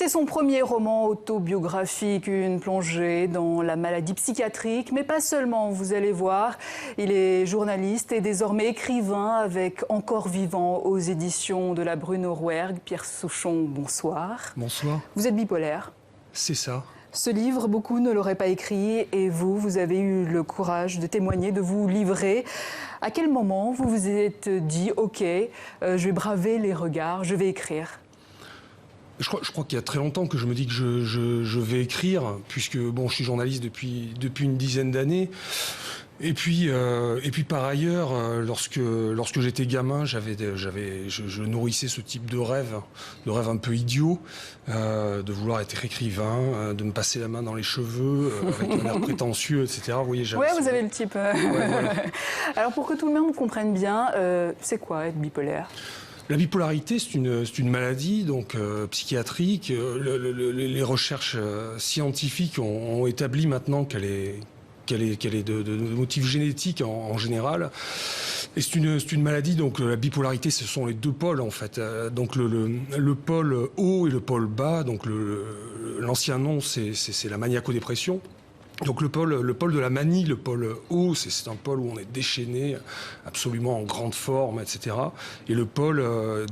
C'est son premier roman autobiographique, une plongée dans la maladie psychiatrique, mais pas seulement, vous allez voir. Il est journaliste et désormais écrivain avec Encore vivant aux éditions de la Bruno Rouergue. Pierre Souchon, bonsoir. Bonsoir. Vous êtes bipolaire. C'est ça. Ce livre, beaucoup ne l'auraient pas écrit et vous avez eu le courage de témoigner, de vous livrer. À quel moment vous vous êtes dit « Ok, je vais braver les regards, je vais écrire » ? Je crois qu'il y a très longtemps que je me dis que je vais écrire, puisque bon, je suis journaliste depuis une dizaine d'années. Et puis par ailleurs, lorsque j'étais gamin, je nourrissais ce type de rêve un peu idiot, de vouloir être écrivain, de me passer la main dans les cheveux, avec un air prétentieux, etc. Vous voyez, vous avez le type. Ouais, voilà. Alors pour que tout le monde comprenne bien, c'est quoi être bipolaire ? La bipolarité, c'est une maladie donc psychiatrique. Les recherches scientifiques ont établi maintenant qu'elle est de motifs génétiques en général. Et c'est une maladie, donc la bipolarité, ce sont les deux pôles en fait. Donc le pôle haut et le pôle bas. Donc l'ancien nom, c'est la maniaco-dépression. Donc le pôle de la manie, le pôle haut, c'est un pôle où on est déchaîné, absolument en grande forme, etc. Et le pôle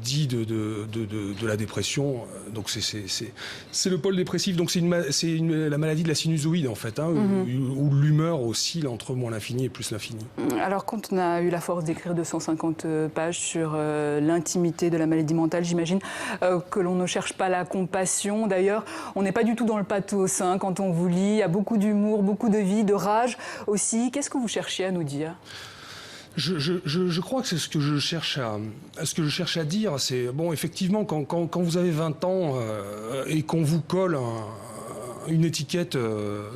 dit de la dépression, donc c'est le pôle dépressif. Donc c'est la maladie de la sinusoïde en fait, hein, où l'humeur oscille entre moins l'infini et plus l'infini. Alors quand on a eu la force d'écrire 250 pages sur l'intimité de la maladie mentale, j'imagine que l'on ne cherche pas la compassion. D'ailleurs, on n'est pas du tout dans le pathos hein, quand on vous lit. Il y a beaucoup d'humour, beaucoup de vie, de rage aussi. Qu'est-ce que vous cherchiez à nous dire ? Je crois que c'est ce que je cherche à dire. C'est bon, effectivement, quand vous avez 20 ans et qu'on vous colle une étiquette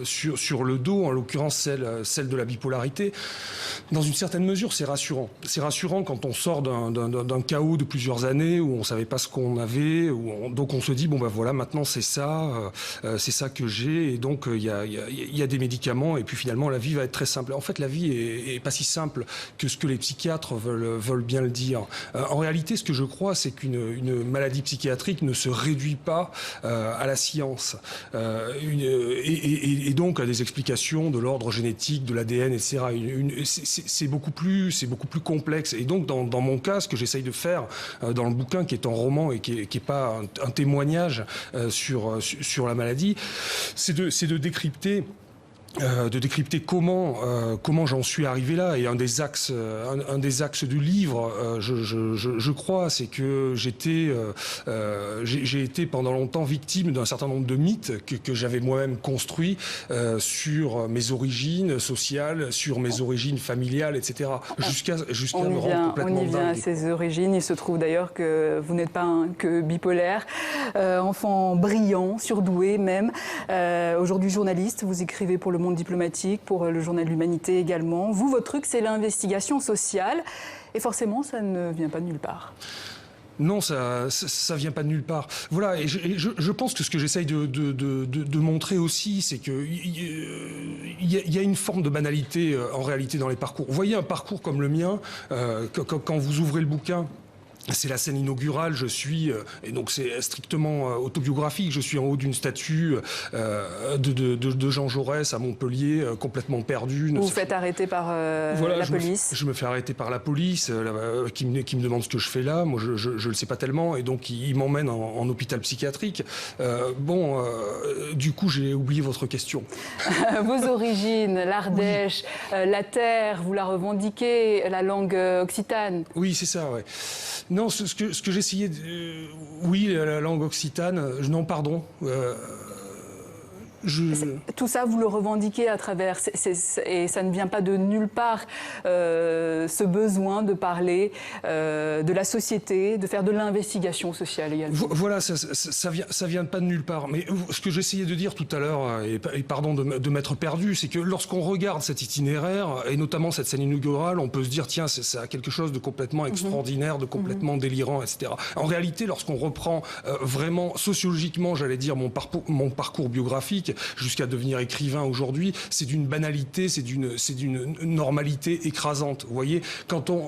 sur le dos, en l'occurrence celle de la bipolarité, dans une certaine mesure, c'est rassurant. C'est rassurant quand on sort d'un chaos de plusieurs années où on ne savait pas ce qu'on avait, donc on se dit, bon ben voilà, maintenant c'est ça que j'ai, et donc il y a des médicaments, et puis finalement la vie va être très simple. En fait, la vie est pas si simple que ce que les psychiatres veulent bien le dire. En réalité, ce que je crois, c'est qu'une maladie psychiatrique ne se réduit pas à la science. Et donc à des explications de l'ordre génétique, de l'ADN, etc. C'est beaucoup plus complexe. Et donc dans mon cas, ce que j'essaye de faire dans le bouquin, qui est un roman et qui est pas un témoignage sur la maladie, c'est de décrypter comment j'en suis arrivé là. Et un des axes du livre, je crois, c'est que j'ai été pendant longtemps victime d'un certain nombre de mythes que j'avais moi-même construits sur mes origines sociales, sur mes origines familiales, etc. Jusqu'à me rendre complètement dingue. On y vient à ces origines. Il se trouve d'ailleurs que vous n'êtes pas que bipolaire, enfant brillant, surdoué même. Aujourd'hui journaliste, vous écrivez pour Le Monde diplomatique, pour le journal L'Humanité également. Vous, votre truc, c'est l'investigation sociale. Et forcément, ça ne vient pas de nulle part. Non, ça vient pas de nulle part. Voilà, et je pense que ce que j'essaye de montrer aussi, c'est que il y a une forme de banalité en réalité dans les parcours. Vous voyez un parcours comme le mien, quand vous ouvrez le bouquin, c'est la scène inaugurale, et donc c'est strictement autobiographique, je suis en haut d'une statue de Jean Jaurès à Montpellier, complètement perdu. Vous vous faites arrêter par la police. Je me fais arrêter par la police, qui me demande ce que je fais là. Moi, je le sais pas tellement, et donc il m'emmène en hôpital psychiatrique. Du coup, j'ai oublié votre question. Vos origines, l'Ardèche, la terre, vous la revendiquez, la langue occitane. Oui, c'est ça, ouais. Non, ce que j'essayais de... oui, la langue occitane... Non, pardon. Tout ça, vous le revendiquez à travers... et ça ne vient pas de nulle part, ce besoin de parler de la société, de faire de l'investigation sociale également. Voilà, ça vient pas de nulle part. Mais ce que j'essayais de dire tout à l'heure, et pardon de m'être perdu, c'est que lorsqu'on regarde cet itinéraire, et notamment cette scène inaugurale, on peut se dire, tiens, ça a quelque chose de complètement extraordinaire, de complètement délirant, etc. En réalité, lorsqu'on reprend vraiment sociologiquement, j'allais dire, mon parcours biographique, psychiatrique, jusqu'à devenir écrivain aujourd'hui, c'est d'une banalité, c'est d'une normalité écrasante. Vous voyez,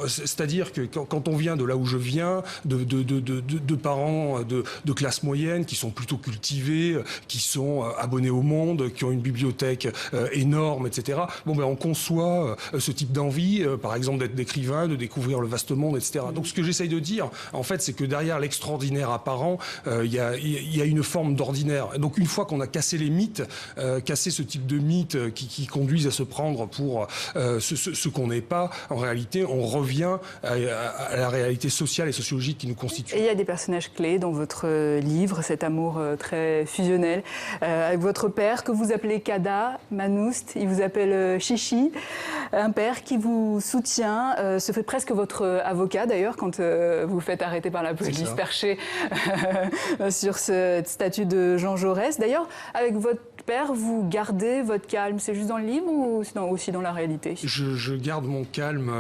c'est-à-dire que quand on vient de là où je viens, de parents de classe moyenne, qui sont plutôt cultivés, qui sont abonnés au Monde, qui ont une bibliothèque énorme, etc. Bon, ben on conçoit ce type d'envie, par exemple d'être écrivain, de découvrir le vaste monde, etc. Donc ce que j'essaye de dire, en fait, c'est que derrière l'extraordinaire apparent, il y a une forme d'ordinaire. Donc une fois qu'on a cassé les mythes, cassé ce type de mythes qui conduisent à se prendre pour ce qu'on n'est pas, en réalité, on revient à la réalité sociale et sociologique qui nous constitue. Et il y a des personnages clés dans votre livre, cet amour très fusionnel, avec votre père que vous appelez Kada, Manoust, il vous appelle Chichi, un père qui vous soutient, se fait presque votre avocat d'ailleurs quand vous vous faites arrêter par la police perché sur cette statue de Jean Jaurès. D'ailleurs, avec votre père, vous gardez votre calme, c'est juste dans le livre ou c'est aussi dans la réalité? Je garde mon calme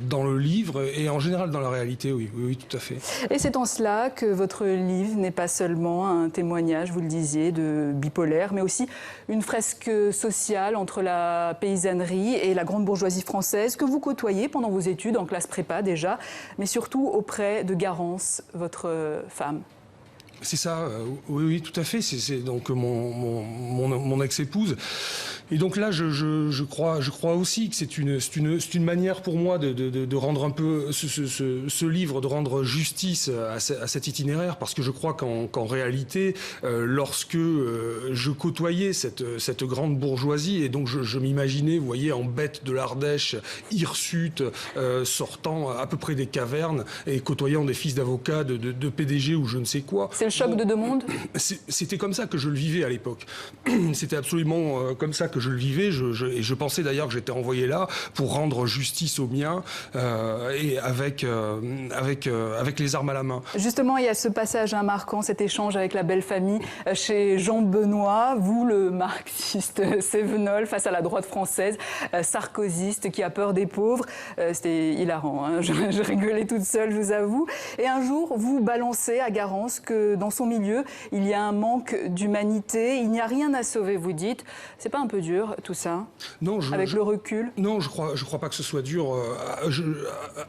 dans le livre et en général dans la réalité, oui, tout à fait. Et c'est en cela que votre livre n'est pas seulement un témoignage, vous le disiez, de bipolaire, mais aussi une fresque sociale entre la paysannerie et la grande bourgeoisie française que vous côtoyez pendant vos études, en classe prépa déjà, mais surtout auprès de Garance, votre femme. C'est ça, oui, tout à fait. C'est donc mon ex-épouse. Et donc là, je crois aussi que c'est une manière pour moi de rendre un peu ce livre, de rendre justice à cet itinéraire, parce que je crois qu'en réalité, lorsque je côtoyais cette grande bourgeoisie, et donc je m'imaginais, vous voyez, en bête de l'Ardèche, hirsute, sortant à peu près des cavernes et côtoyant des fils d'avocats, de PDG ou je ne sais quoi. C'est le choc de deux mondes. C'était comme ça que je le vivais à l'époque. C'était absolument comme ça que je le vivais. Et je pensais d'ailleurs que j'étais envoyé là pour rendre justice aux miens et avec les armes à la main. Justement, il y a ce passage marquant, cet échange avec la belle famille chez Jean Benoît, vous le marxiste Cévenol face à la droite française, sarkozyste qui a peur des pauvres. C'était hilarant, hein. Je rigolais toute seule, je vous avoue. Et un jour, vous balancez à Garance que dans son milieu, il y a un manque d'humanité, il n'y a rien à sauver, vous dites. C'est pas un peu dur, tout ça? Non, avec le recul? Non, je crois pas que ce soit dur.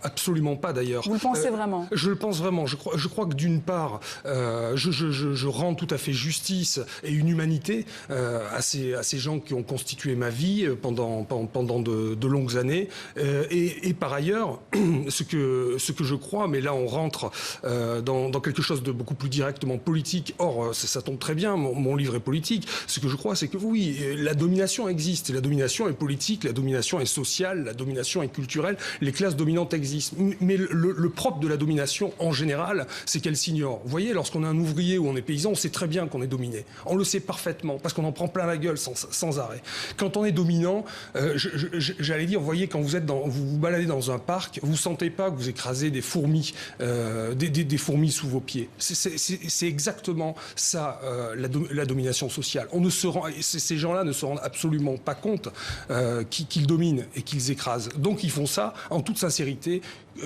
Absolument pas, d'ailleurs. Vous le pensez vraiment? Je le pense vraiment. Je crois que d'une part, je rends tout à fait justice et une humanité à ces gens qui ont constitué ma vie pendant de longues années. Et par ailleurs, ce que je crois, mais là on rentre dans quelque chose de beaucoup plus directement politique. Or, ça tombe très bien, mon livre est politique. Ce que je crois, c'est que oui, la domination existe. La domination est politique, la domination est sociale, la domination est culturelle. Les classes dominantes existent. Mais le propre de la domination, en général, c'est qu'elle s'ignore. Vous voyez, lorsqu'on est un ouvrier ou on est paysan, on sait très bien qu'on est dominé. On le sait parfaitement, parce qu'on en prend plein la gueule sans arrêt. Quand on est dominant, j'allais dire, vous voyez, quand vous vous baladez dans un parc, vous sentez pas que vous écrasez des fourmis, des fourmis sous vos pieds. C'est exactement ça, la domination sociale. Ces gens-là ne se rendent absolument pas compte qu'ils dominent et qu'ils écrasent. Donc ils font ça en toute sincérité,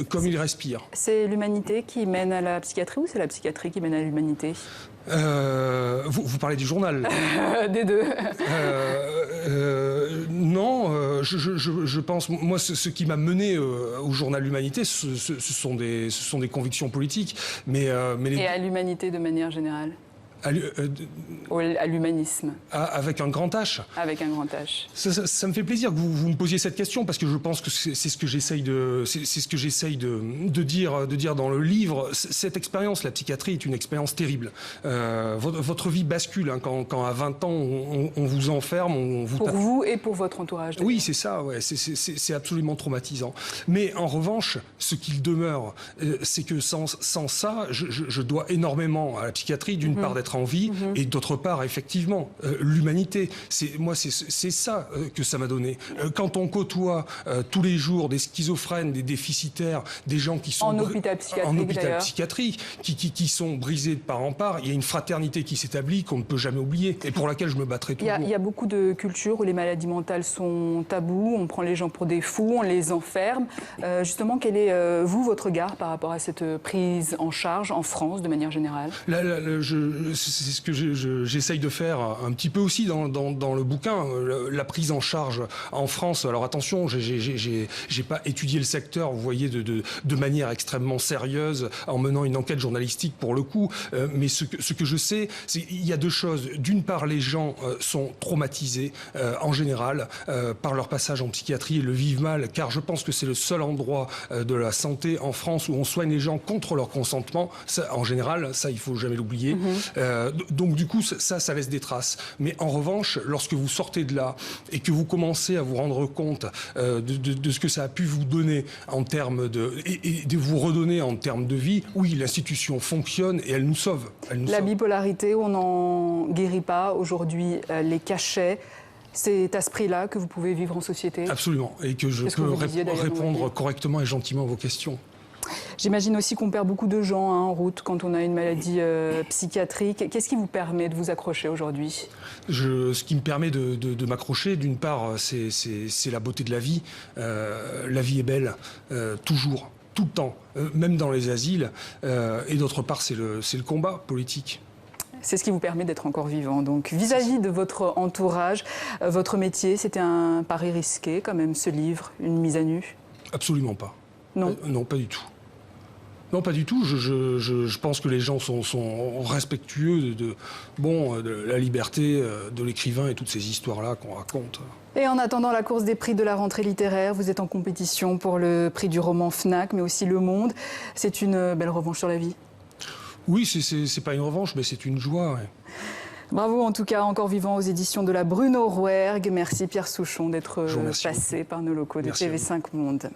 comme ils respirent. C'est l'humanité qui mène à la psychiatrie ou c'est la psychiatrie qui mène à l'humanité? Vous parlez du journal. Des deux. Non, je pense, moi, ce qui m'a mené au journal L'Humanité, ce sont des convictions politiques. Et à l'humanité de manière générale? À l'humanisme. Avec un grand H. Avec un grand H. Ça me fait plaisir que vous me posiez cette question parce que je pense que c'est ce que j'essaye de dire dans le livre. Cette expérience, la psychiatrie, est une expérience terrible. Votre vie bascule quand à 20 ans on vous enferme, pour vous et pour votre entourage. Oui, c'est ça. Ouais, c'est absolument traumatisant. Mais en revanche, ce qu'il demeure, c'est que sans ça, je dois énormément à la psychiatrie, d'une part d'être en vie, et d'autre part, effectivement, l'humanité. C'est ça que ça m'a donné. Quand on côtoie tous les jours des schizophrènes, des déficitaires, des gens qui sont en hôpital psychiatrique, qui sont brisés de part en part, il y a une fraternité qui s'établit qu'on ne peut jamais oublier et pour laquelle je me battrai toujours. Il y a beaucoup de cultures où les maladies mentales sont tabous, on prend les gens pour des fous, on les enferme. Justement, quel est, votre regard par rapport à cette prise en charge en France, de manière générale? ce que j'essaye de faire un petit peu aussi dans le bouquin, la prise en charge en France. Alors attention, j'ai pas étudié le secteur, vous voyez, de manière extrêmement sérieuse en menant une enquête journalistique pour le coup. Mais ce que je sais, c'est qu'il y a deux choses. D'une part, les gens sont traumatisés en général par leur passage en psychiatrie et le vivent mal, car je pense que c'est le seul endroit de la santé en France où on soigne les gens contre leur consentement. Ça, en général, ça, il faut jamais l'oublier. Donc du coup, ça laisse des traces. Mais en revanche, lorsque vous sortez de là et que vous commencez à vous rendre compte de ce que ça a pu vous donner en termes et de vous redonner en termes de vie, oui, l'institution fonctionne et elle nous sauve. La bipolarité, on n'en guérit pas aujourd'hui. Les cachets, c'est à ce prix-là que vous pouvez vivre en société? Absolument, et que je peux répondre correctement et gentiment à vos questions. J'imagine aussi qu'on perd beaucoup de gens en route quand on a une maladie psychiatrique. Qu'est-ce qui vous permet de vous accrocher aujourd'hui? Ce qui me permet de m'accrocher, d'une part, c'est la beauté de la vie. La vie est belle, toujours, tout le temps, même dans les asiles. Et d'autre part, c'est le combat politique. C'est ce qui vous permet d'être encore vivant. Donc, vis-à-vis de votre entourage, votre métier, c'était un pari risqué quand même, ce livre, une mise à nu? Absolument pas. Non. Non, pas du tout. Non, pas du tout. Je pense que les gens sont respectueux de la liberté de l'écrivain et toutes ces histoires-là qu'on raconte. Et en attendant la course des prix de la rentrée littéraire, vous êtes en compétition pour le prix du roman Fnac, mais aussi Le Monde. C'est une belle revanche sur la vie? Oui, c'est pas une revanche, mais c'est une joie. Ouais. Bravo en tout cas, encore vivant aux éditions de la Bruno Rouergue. Merci Pierre Souchon d'être passé par nos locaux de TV5 Monde.